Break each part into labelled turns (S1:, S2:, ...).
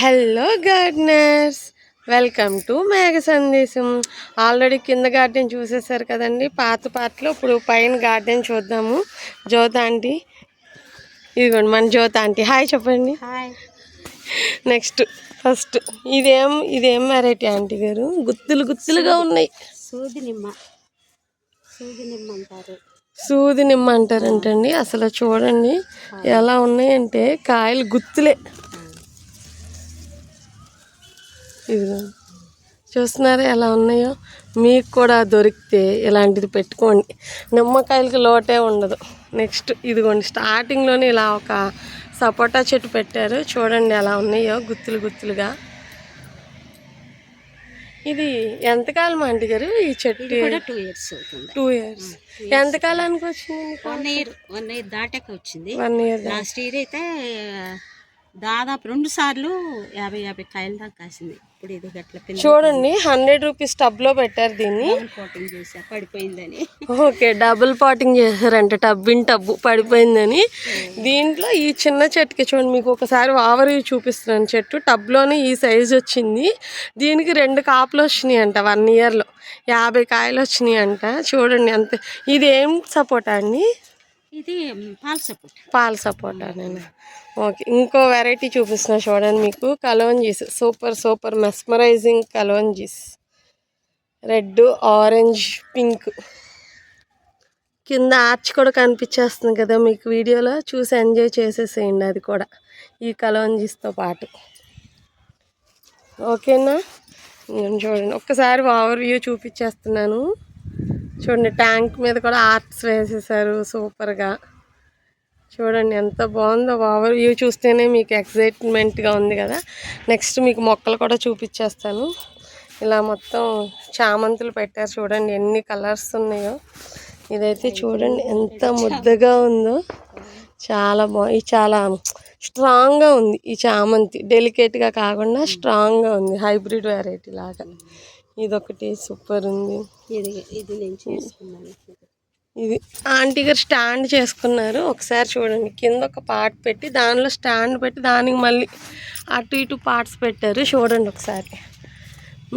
S1: Hello gardeners, welcome to మేఘ సందేశం. Already కింద garden చూసేసారు కదండి పాత పాటలో. ఇప్పుడు పైన గార్డెన్ చూద్దాము. జ్యోతి ఆంటీ, ఇదిగోండి మన జ్యోతి ఆంటీ. హాయ్ చెప్పండి.
S2: హాయ్.
S1: నెక్స్ట్ ఫస్ట్ ఇదేం వెరైటీ ఆంటీ గారు? గుత్తులు గుత్తులుగా ఉన్నాయి.
S2: సూది నిమ్మ అంటారు.
S1: సూది నిమ్మ అంటారంటండి. అసలు చూడండి ఎలా ఉన్నాయంటే కాయలు గుత్తులే. ఇదిగో చూస్తున్నారా ఎలా ఉన్నాయో? మీకు కూడా దొరికితే ఇలాంటిది పెట్టుకోండి, నిమ్మకాయలకి లోటే ఉండదు. నెక్స్ట్ ఇదిగోండి స్టార్టింగ్లోనే ఇలా ఒక సపోటా చెట్టు పెట్టారు. చూడండి ఎలా ఉన్నాయో గుత్తులు గుత్తులుగా. ఇది ఎంతకాలం ఆంటీ గారు ఈ చెట్టు?
S2: 2 years అవుతుంది.
S1: 2 years. ఎంతకాలానికి వచ్చింది?
S2: 1 year దాటాక వచ్చింది.
S1: 1 year.
S2: లాస్ట్ ఇయర్ అయితే దాదాపు 2 సార్లు 50 కాయలు దాకా కాసింది. ఇప్పుడు ఇది గట్ల
S1: చూడండి 100 రూపీస్ టబ్లో పెట్టారు దీన్ని.
S2: పాటింగ్ చేసా పడిపోయిందని.
S1: ఓకే, డబుల్ పాటింగ్ చేశారంట. టబ్బు పడిపోయిందని. దీంట్లో ఈ చిన్న చెట్టుకి చూడండి, మీకు ఒకసారి ఓవర్ చూపిస్తున్నాను. చెట్టు టబ్లోనే ఈ సైజు వచ్చింది. దీనికి 2 కాపులు వచ్చినాయి అంట 1 yearలో. 50 కాయలు వచ్చినాయి అంట. చూడండి అంతే. ఇది ఏం సపోటా అండి?
S2: ఇది
S1: పాల సపోటా నేను. ఓకే, ఇంకో వెరైటీ చూపిస్తున్నా చూడండి మీకు. కలోంజీస్, సూపర్ మెస్మరైజింగ్ కలోంజీస్. Red, orange, pink. కింద ఆర్చ్ కూడా కనిపించేస్తుంది కదా మీకు వీడియోలో. చూసి ఎంజాయ్ చేసేసేయండి అది కూడా ఈ కలోంజీస్తో పాటు. ఓకేనా? చూడండి ఒక్కసారి ఓవర్ వ్యూ చూపించేస్తున్నాను. చూడండి ట్యాంక్ మీద కూడా ఆర్ట్స్ వేసేసారు సూపర్గా. చూడండి ఎంత బాగుందో. ఓవర్ వ్యూ చూస్తేనే మీకు ఎక్సైట్మెంట్గా ఉంది కదా. నెక్స్ట్ మీకు మొక్కలు కూడా చూపించేస్తాను. ఇలా మొత్తం చామంతులు పెట్టారు. చూడండి ఎన్ని కలర్స్ ఉన్నాయో. ఇదైతే చూడండి ఎంత ముద్దగా ఉందో. చాలా బాగుంది. చాలా స్ట్రాంగ్గా ఉంది ఈ చామంతి. డెలికేట్గా కాకుండా స్ట్రాంగ్గా ఉంది. హైబ్రిడ్ వెరైటీ లాగా. ఇదొకటి సూపర్ ఉంది. ఇది ఆంటీ గారు స్టాండ్ చేసుకున్నారు. ఒకసారి చూడండి కింద ఒక పార్ట్ పెట్టి దానిలో స్టాండ్ పెట్టి దానికి మళ్ళీ అటు ఇటు పార్ట్స్ పెట్టారు. చూడండి ఒకసారి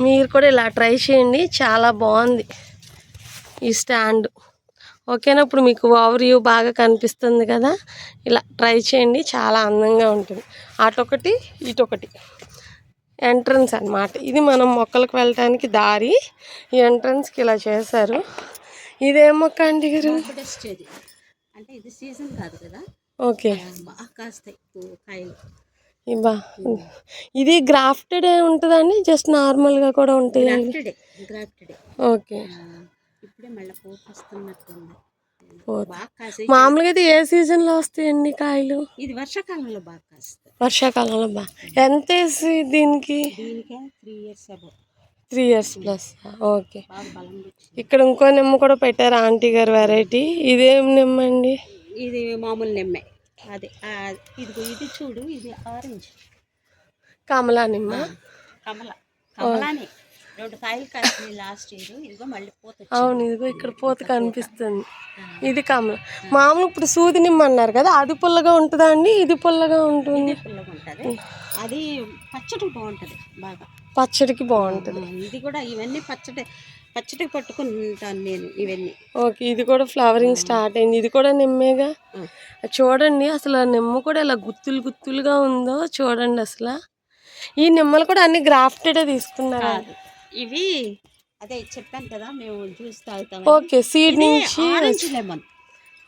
S1: మీరు కూడా ఇలా ట్రై చేయండి. చాలా బాగుంది ఈ స్టాండ్. ఓకేనా? ఇప్పుడు మీకు ఓవర్ వ్యూ బాగా కనిపిస్తుంది కదా. ఇలా ట్రై చేయండి, చాలా అందంగా ఉంటుంది. అటొకటి ఇటొకటి ఎంట్రన్స్ అన్నమాట. ఇది మనం మొక్కలకు వెళ్ళటానికి దారి. ఈ ఎంట్రన్స్కి ఇలా చేశారు. ఇదేం మొక్క ఆంటీ గారు?
S2: అంటే ఇది సీజన్ కాదు కదా.
S1: ఓకే,
S2: బాగా కాస్తాయి కాయలు.
S1: ఇది గ్రాఫ్టెడ్ ఉంటుందండి? జస్ట్ నార్మల్గా కూడా ఉంటాయి?
S2: గ్రాఫ్టెడ్.
S1: ఓకే.
S2: ఇప్పుడే మళ్ళీ పోపొస్తున్నట్టుంది.
S1: మామూలుగా అయితే ఏ సీజన్లో వస్తాయండి కాయలు?
S2: ఇది వర్షాకాలంలో బాగా కాస్తాయి.
S1: వర్షాకాలంలో బాగా. ఎంత వేసి దీనికి?
S2: 3 years above.
S1: 3 years plus. Okay. ఇక్కడ ఇంకో నిమ్మ కూడా పెట్టారు ఆంటీ గారు వెరైటీ. ఇదేం నిమ్మ అండి?
S2: ఇది మామూలు నిమ్మే. అదే ఇది చూడు, ఇది ఆరెంజ్
S1: కమలా నిమ్మ.
S2: కమలాని 2 కాయలు కాసినాయి లాస్ట్ ఇయర్. ఇదిగో మళ్ళీ పూత.
S1: అవును, ఇదిగో ఇక్కడ పూత కనిపిస్తుంది. ఇది కమల. మామూలు ఇప్పుడు సూది నిమ్మ అన్నారు కదా, అది పుల్లగా ఉంటుందా అండి? ఇది పుల్లగా ఉంటుంది.
S2: పుల్లగా ఉంటుంది. అది పచ్చడికి బాగుంటుంది బాగా.
S1: పచ్చడికి బాగుంటుంది.
S2: ఇది కూడా ఇవన్నీ పచ్చడికి పట్టుకుంటాను నేను ఇవన్నీ.
S1: ఓకే, ఇది కూడా ఫ్లవరింగ్ స్టార్ట్ అయింది. ఇది కూడా నిమ్మేగా. చూడండి అసలు ఆ నిమ్మ కూడా ఇలా గుత్తులు గుత్తులుగా ఉందో చూడండి. అసలు ఈ నిమ్మలు కూడా అన్ని గ్రాఫ్టెడే తీసుకున్నారు.
S2: ఇవి అదే చెప్పాను కదా, మేము జ్యూస్ తాగుతాం.
S1: ఓకే, సీడ్ నుంచి.
S2: Orange lemon.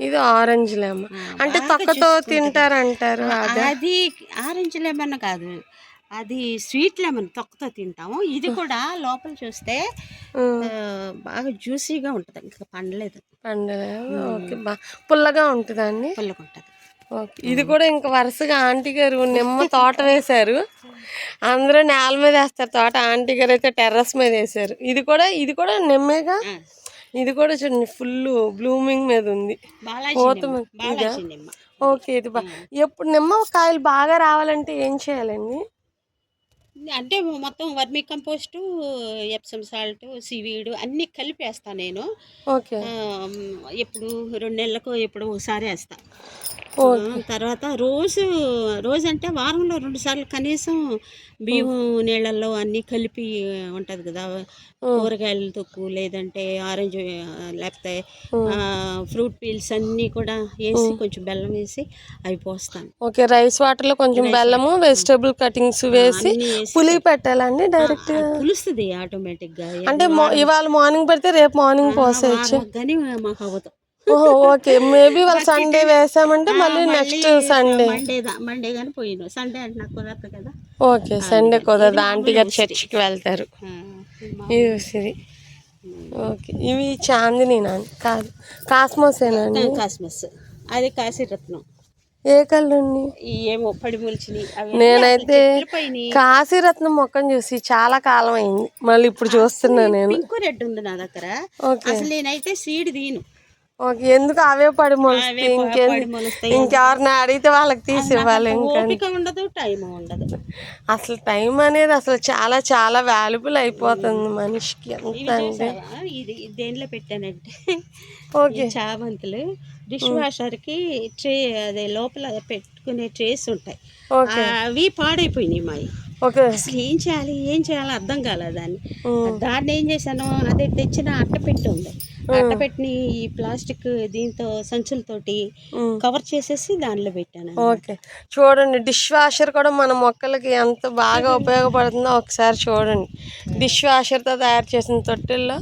S1: ఇది ఆరెంజ్ లెమన్ అంటే తొక్కతో తింటారంటారు.
S2: అది ఆరెంజ్ లెమన్ కాదు, అది స్వీట్ లెమన్, తొక్కతో తింటాము. ఇది కూడా లోపల చూస్తే బాగా జ్యూసీగా ఉంటుంది. ఇంకా పండలేదు.
S1: ఓకే, పుల్లగా ఉంటుందండి.
S2: పుల్లగా ఉంటుంది.
S1: ఓకే, ఇది కూడా ఇంకా వరుసగా ఆంటీ గారు నిమ్మ తోట వేశారు. అందరూ నేల మీద వేస్తారు తోట, ఆంటీ గారు అయితే టెర్రస్ మీద వేశారు. ఇది కూడా నిమ్మేగా. ఇది కూడా చూడండి ఫుల్ బ్లూమింగ్ మీద ఉంది. ఓకే, ఇది ఎప్పుడు నిమ్మ కాయలు బాగా రావాలంటే ఏం చేయాలండి?
S2: అంటే మొత్తం vermi compost, Epsom salt, seaweed అన్నీ కలిపి వేస్తాను నేను.
S1: ఓకే.
S2: ఎప్పుడు 2 నెలలకు ఎప్పుడు ఒకసారి వేస్తాను. తర్వాత రోజు అంటే వారంలో 2 సార్లు కనీసం బియ్యం నీళ్ళల్లో అన్నీ కలిపి ఉంటుంది కదా, కూరగాయల తొక్కు లేదంటే ఆరెంజ్ లేకపోతే ఫ్రూట్ పీల్స్ అన్నీ కూడా వేసి కొంచెం బెల్లం వేసి అవి పోస్తాను.
S1: ఓకే, రైస్ వాటర్లో కొంచెం బెల్లము వెజిటబుల్ కటింగ్స్ వేసి పులి పెట్టాలండి డైరెక్ట్
S2: పులుస్తుంది ఆటోమేటిక్గా.
S1: అంటే ఇవాళ మార్నింగ్ పెడితే రేపు మార్నింగ్ పోసేయచ్చు
S2: కానీ మాకు అవ్వదు.
S1: ఓకే, మేబీ వాళ్ళు సండే వేసామంటే మళ్ళీ నెక్స్ట్ సండే
S2: మండే కానీ పోయిన సండే అంటే నాకు కుదరదు కదా.
S1: ఓకే, సండే కుదరదు, ఆంటీ గారు చర్చికి వెళ్తారు. ఇది ఓకే, ఇవి చాందినీనా కాదు, కాస్మోసేనా అండి?
S2: కాస్మస్, అది కాశీరత్నం.
S1: ఏ కలర్ అండి?
S2: ఏమో పడి మొలిచినాయి.
S1: నేనైతే కాశీరత్నం మొక్కను చూసి చాలా కాలం అయింది, మళ్ళీ ఇప్పుడు చూస్తున్నా నేను.
S2: పింక్ రెడ్ ఉంది నా దగ్గర. అసలు నేనైతే సీడ్ దీను.
S1: ఓకే, ఎందుకు అవే పడి మొలుస్తాయి? ఇంకెవరిని అడిగితే వాళ్ళకి తీసి ఇవ్వాలి.
S2: ఉండదు, టైం ఉండదు.
S1: అసలు టైం అనేది అసలు చాలా చాలా వాల్యుబుల్ అయిపోతుంది మనిషికి. ఎంత అంటే
S2: ఇది దేనిలో పెట్టానంటే
S1: ఓకే,
S2: చామంతులు డిష్ వాషర్కి ట్రే అదే లోపల పెట్టుకునే ట్రేస్ ఉంటాయి, అవి పాడైపోయినాయి మావి.
S1: ఓకే,
S2: అసలు ఏం చేయాలి అర్థం కాలేదు. దాన్ని ఏం చేశాను, అదే తెచ్చిన అట్టపెట్టి ఉంది, అట్టపెట్టిని ఈ ప్లాస్టిక్ దీంతో సంచులతోటి కవర్ చేసేసి దానిలో పెట్టాను.
S1: ఓకే, చూడండి డిష్ వాషర్ కూడా మన మొక్కలకి ఎంత బాగా ఉపయోగపడుతుందో ఒకసారి చూడండి. డిష్ వాషర్తో తయారు చేసిన తొట్టెల్లో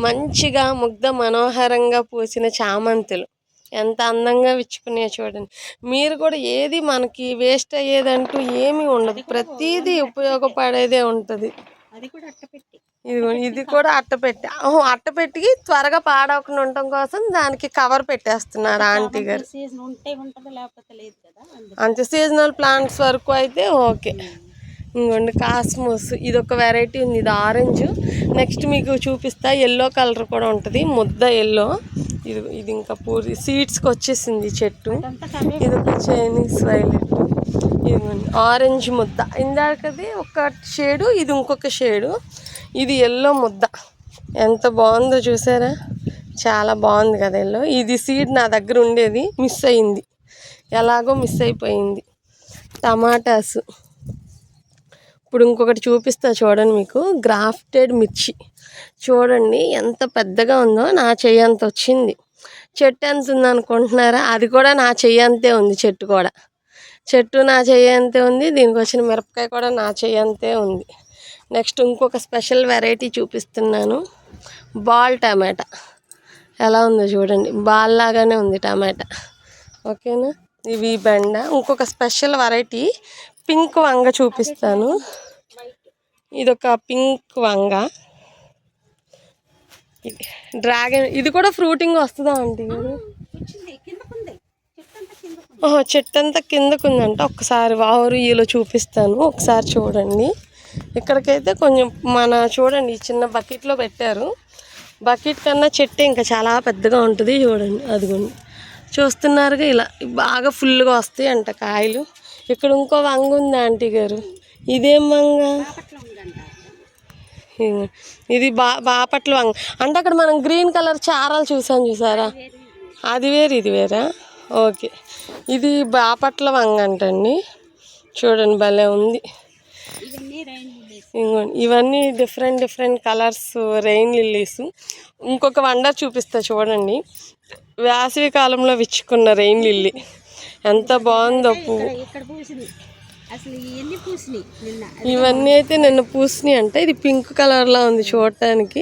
S1: మంచిగా ముగ్ధ మనోహరంగా పూసిన చామంతులు ఎంత అందంగా విచ్చుకున్నాయో చూడండి. మీరు కూడా ఏది మనకి వేస్ట్ అయ్యేదంటూ ఏమీ ఉండదు, ప్రతిదీ ఉపయోగపడేదే ఉంటుంది. ఇది కూడా అట్టపెట్టి. అట్టపెట్టికి త్వరగా పాడవకుండా ఉండటం కోసం దానికి కవర్ పెట్టేస్తున్నారు ఆంటీ గారు. అంతే, సీజనల్ ప్లాంట్స్ వరకు అయితే ఓకే. ఇంకోండి కాస్మోస్, ఇది ఒక వెరైటీ ఉంది, ఇది ఆరెంజ్. నెక్స్ట్ మీకు చూపిస్తా, ఎల్లో కలర్ కూడా ఉంటుంది, ముద్ద ఎల్లో. ఇది ఇంకా పూరి సీడ్స్కి వచ్చేసింది చెట్టు. ఇది ఒక చైనీస్ వైలెట్, ఇదిగోండి ఆరెంజ్ ముద్ద. ఇందాకది ఒక షేడు, ఇది ఇంకొక షేడు, ఇది ఎల్లో ముద్ద. ఎంత బాగుందో చూసారా, చాలా బాగుంది కదా ఎల్లో. ఇది సీడ్ నా దగ్గర ఉండేది, మిస్ అయింది, ఎలాగో మిస్ అయిపోయింది. టమాటాస్. ఇప్పుడు ఇంకొకటి చూపిస్తా చూడండి మీకు, గ్రాఫ్టెడ్ మిర్చి. చూడండి ఎంత పెద్దగా ఉందో, నా చెయ్యి అంత వచ్చింది. చెట్టు ఎంత ఉంది అనుకుంటున్నారా? అది కూడా నా చెయ్యి అంతే ఉంది. చెట్టు నా చెయ్యి అంతే ఉంది. దీనికి వచ్చిన మిరపకాయ కూడా నా చెయ్యి అంతే ఉంది. నెక్స్ట్ ఇంకొక స్పెషల్ వెరైటీ చూపిస్తున్నాను, బాల్ టమాటా. ఎలా ఉందో చూడండి, బాల్ లాగానే ఉంది టమాటా. ఓకేనా, ఇవి బెండ. ఇంకొక స్పెషల్ వెరైటీ పింక్ వంగ చూపిస్తాను. ఇదొక పింక్ వంగ, డ్రాగన్. ఇది కూడా ఫ్రూటింగ్ వస్తుందా ఆంటీ గారు? చెట్టు అంతా కిందకు ఉందంట. ఒకసారి వావరులో చూపిస్తాను, ఒకసారి చూడండి. ఇక్కడికైతే కొంచెం చూడండి ఈ చిన్న బకెట్లో పెట్టారు. బకెట్ కన్నా చెట్టు ఇంకా చాలా పెద్దగా ఉంటుంది. చూడండి, అదిగోండి చూస్తున్నారుగా, ఇలా బాగా ఫుల్గా వస్తాయి అంట కాయలు. ఇక్కడ ఇంకో వంగ ఉంది ఆంటీ గారు, ఇదేం వంగ? ఇది బాపట్ల వంగ అంటే అక్కడ మనం గ్రీన్ కలర్ చారాలు చూసారా, అది వేరు ఇది వేరా? ఓకే, ఇది బాపట్ల వంగ అంటండి. చూడండి భలే ఉంది. ఇవన్నీ డిఫరెంట్ కలర్స్ రెయిన్ లిల్లీస్. ఇంకొక వండర్ చూపిస్తా చూడండి, వేసవి కాలంలో విచ్చుకున్న రెయిన్ లిల్లీ ఎంత బాగుందో పువ్వు. ఇవన్నీ అయితే నిన్న పూసినాయి అంటే, ఇది పింక్ కలర్లో ఉంది చూడటానికి.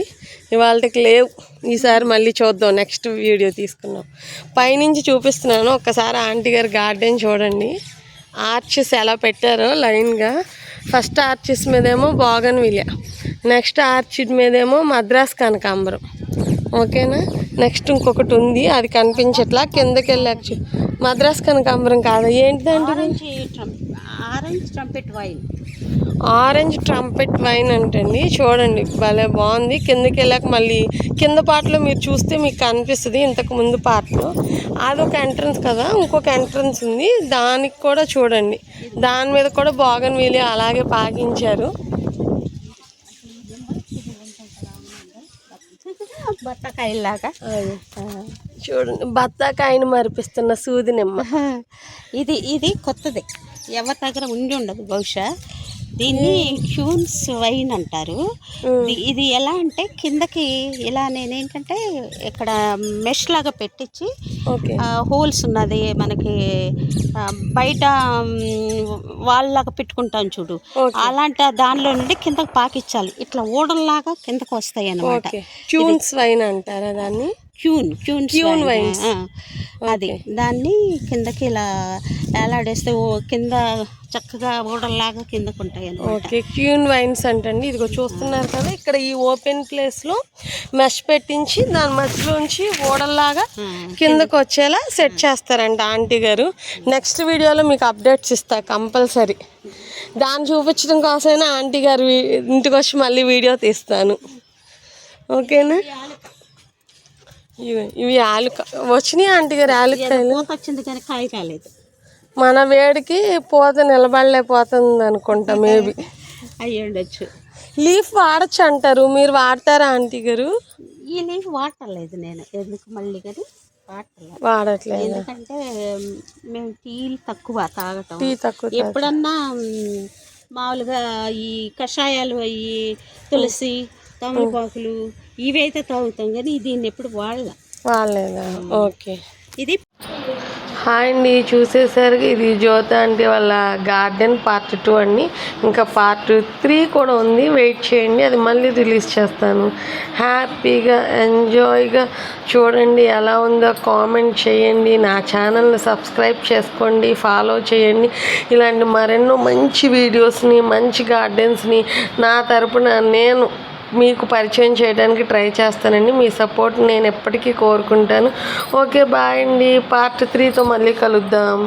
S1: ఇవాళకి లేవు, ఈసారి మళ్ళీ చూద్దాం, నెక్స్ట్ వీడియో తీసుకున్నాం. పైనుంచి చూపిస్తున్నాను ఒక్కసారి ఆంటీ గారి గార్డెన్ చూడండి. ఆర్చెస్ ఎలా పెట్టారో లైన్గా. ఫస్ట్ ఆర్చెస్ మీదేమో బోగన్విలియా, నెక్స్ట్ ఆర్చిడ్ మీదేమో మద్రాస్ కనకాంబరం. ఓకేనా, నెక్స్ట్ ఇంకొకటి ఉంది, అది కనిపించట్లా, కిందకి వెళ్ళాక మద్రాస్ కనకాంబరం కాదు, ఏంటిదంటే ఆరెంజ్ ట్రంపెట్ వైన్ అంటండి. చూడండి భలే బాగుంది. కిందకి వెళ్ళాక మళ్ళీ కింద పార్ట్లో మీరు చూస్తే మీకు కనిపిస్తుంది, ఇంతకు ముందు పార్ట్లో అదొక ఎంట్రన్స్ కదా, ఇంకొక ఎంట్రన్స్ ఉంది, దానికి కూడా చూడండి, దాని మీద కూడా బోగన్విలియా అలాగే పాకించారు.
S2: బట్టకాయలాగా
S1: చూడండి బత్తాకాయని మరిపిస్తున్న సూది నిమ్మ.
S2: ఇది కొత్తది, ఎవరి దగ్గర ఉండి ఉండదు బహుశా. దీన్ని క్యూన్స్ వైన్ అంటారు. ఇది ఎలా అంటే కిందకి ఇలా నేనేంటంటే ఇక్కడ మెష్ లాగా పెట్టించి హోల్స్ ఉన్నది మనకి బయట వాళ్ళలాగా పెట్టుకుంటాం చూడు, అలాంటి దానిలో నుండి కిందకి పాకిచ్చాలి. ఇట్లా ఓడల్లాగా కిందకి వస్తాయి అన్నమాట.
S1: క్యూన్స్ వైన్ అంటారా దాన్ని? క్యూన్ వైన్స్.
S2: అది దాన్ని కిందకి ఇలా ఏలాడేస్తే కింద చక్కగా ఓడల్లాగా కిందకు ఉంటాయి అన్నమాట.
S1: ఓకే, క్యూన్ వైన్స్ అంటండి. ఇదిగో చూస్తున్నారు కదా, ఇక్కడ ఈ ఓపెన్ ప్లేస్లో మెష్ పెట్టించి దాని మధ్యలోంచి ఓడల్లాగా కిందకు వచ్చేలా సెట్ చేస్తారంట ఆంటీ గారు. నెక్స్ట్ వీడియోలో మీకు అప్డేట్స్ ఇస్తా కంపల్సరీ. దాన్ని చూపించడం కోసమైనా ఆంటీ గారు ఇంటికి వచ్చి మళ్ళీ వీడియో తీస్తాను. ఓకేనా? ఇవి ఆలుక వచ్చినాయి ఆంటీ గారు. ఆలుకాయలు
S2: వచ్చింది కానీ కాయ కాలేదు.
S1: మన వేడికి పూత నిలబడలేకపోతుంది అనుకుంటా, మేబీ
S2: అయ్యి ఉండొచ్చు.
S1: లీఫ్ వాడచ్చు అంటారు, మీరు వాడతారా ఆంటీ గారు?
S2: ఈ లీఫ్ వాడలేదు నేను, ఎందుకు మళ్ళీ కానీ
S1: వాడట్లేదు.
S2: ఎందుకంటే మేము టీలు తక్కువ తాగటం.
S1: టీ తక్కువ.
S2: ఎప్పుడన్నా మామూలుగా ఈ కషాయాలు అవి తులసి తమలపాకులు ఇవైతే తాగుతాం, కానీ దీన్ని ఎప్పుడు
S1: వాడలేదా? ఓకే.
S2: ఇది
S1: హాయ్ అండి, చూసేసరికి ఇది జ్యోతి ఆంటీ వాళ్ళ గార్డెన్ పార్ట్ 2 అండి. ఇంకా పార్ట్ 3 కూడా ఉంది, వెయిట్ చేయండి, అది మళ్ళీ రిలీజ్ చేస్తాను. హ్యాపీగా ఎంజాయ్గా చూడండి. ఎలా ఉందో కామెంట్ చేయండి. నా ఛానల్ని సబ్స్క్రైబ్ చేసుకోండి, ఫాలో చేయండి. ఇలాంటి మరెన్నో మంచి వీడియోస్ని, మంచి గార్డెన్స్ని నా తరపున నేను మీకు పరిచయం చేయడానికి ట్రై చేస్తానండి. మీ సపోర్ట్ నేను ఎప్పటికీ కోరుకుంటాను. ఓకే, బాయ్ అండి. పార్ట్ 3తో మళ్ళీ కలుద్దాం.